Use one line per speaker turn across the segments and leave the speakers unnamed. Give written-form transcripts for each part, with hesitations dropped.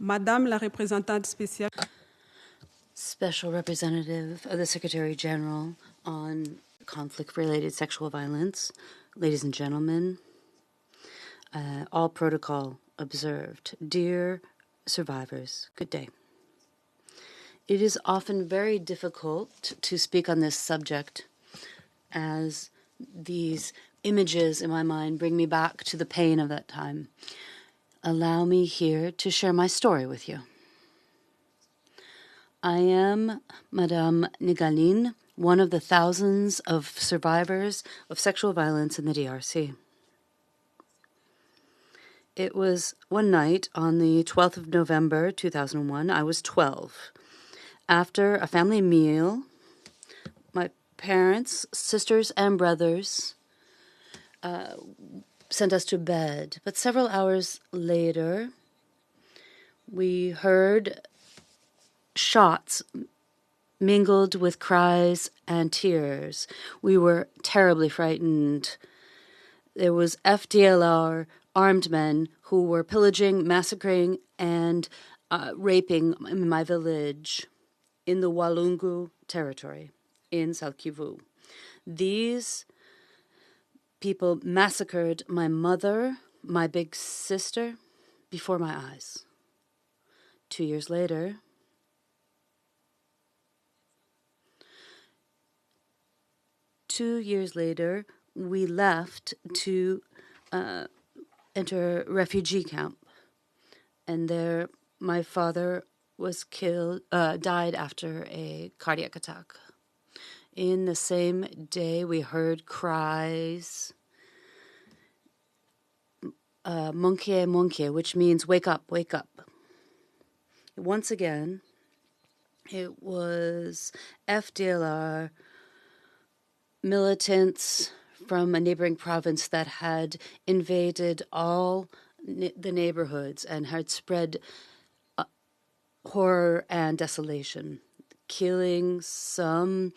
Madame la représentante spéciale,
Special Representative of the Secretary General on conflict-related sexual violence, ladies and gentlemen, all protocol observed. Dear survivors, good day. It is often very difficult to speak on this subject as these images in my mind bring me back to the pain of that time. Allow me here to share my story with you. I am Madame Nigaline, one of the thousands of survivors of sexual violence in the DRC. It was one night on the 12th of November, 2001. I was 12. After a family meal, my parents, sisters, and brothers sent us to bed. But several hours later, we heard shots mingled with cries and tears. We were terribly frightened. There was FDLR armed men who were pillaging, massacring, and raping in my village in the Walungu territory in South Kivu. These people massacred my mother, my big sister, before my eyes. 2 years later, we left to enter a refugee camp. And there, my father was died after a cardiac attack. In the same day, we heard cries, "Monkie, monkie," which means "wake up, wake up." Once again, it was FDLR militants from a neighboring province that had invaded all the neighborhoods and had spread horror and desolation, killing some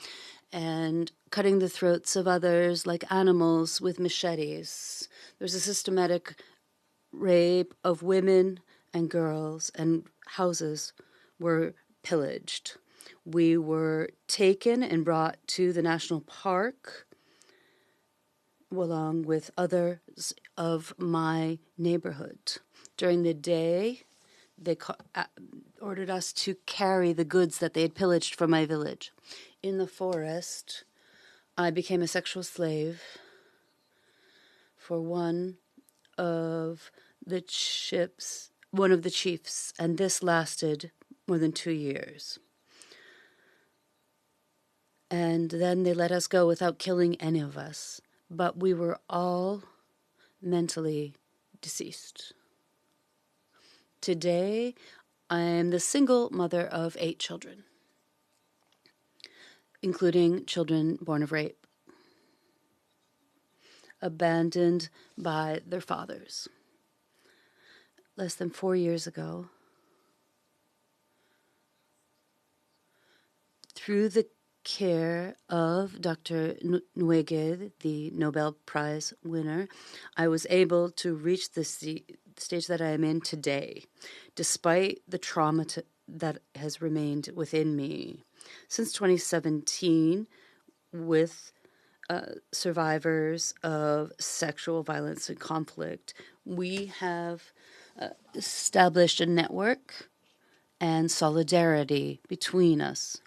and cutting the throats of others like animals with machetes. There was a systematic rape of women and girls, and houses were pillaged. We were taken and brought to the national park along with others of my neighborhood. During the day, they ordered us to carry the goods that they had pillaged from my village. In the forest, I became a sexual slave for one of the chiefs, and this lasted more than 2 years. And then they let us go without killing any of us. But we were all mentally deceased. Today, I am the single mother of 8 children, including children born of rape, abandoned by their fathers. Less than 4 years ago, through the care of Dr. Nwege, the Nobel Prize winner, I was able to reach the stage that I am in today, despite the trauma that has remained within me. Since 2017, with survivors of sexual violence and conflict, we have established a network and solidarity between us.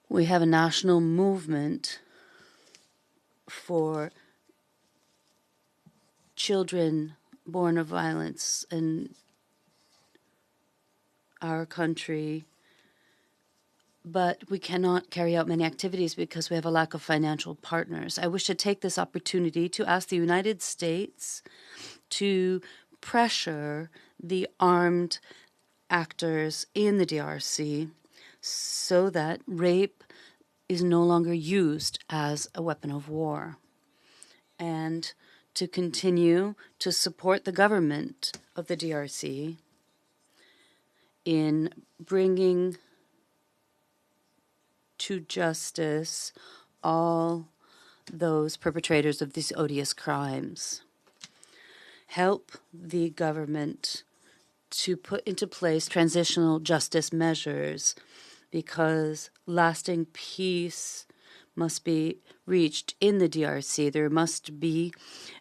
We have a national movement for children born of violence in our country, but we cannot carry out many activities because we have a lack of financial partners. I wish to take this opportunity to ask the United States to pressure the armed actors in the DRC so that rape is no longer used as a weapon of war, and to continue to support the government of the DRC in bringing to justice all those perpetrators of these odious crimes. Help the government to put into place transitional justice measures, because lasting peace must be reached in the DRC. There must be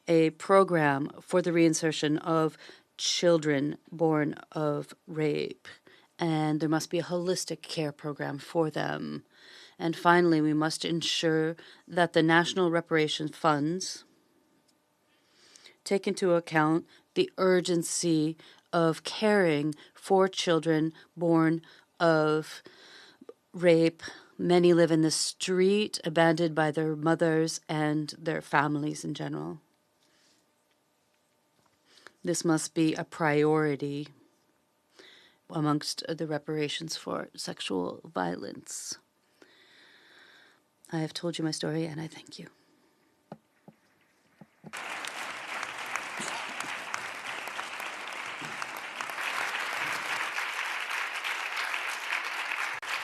a program for the reinsertion of children born of rape, and there must be a holistic care program for them. And finally, we must ensure that the national reparation funds take into account the urgency of caring for children born of rape. Many live in the street, abandoned by their mothers and their families in general. This must be a priority amongst the reparations for sexual violence. I have told you my story, and I thank you.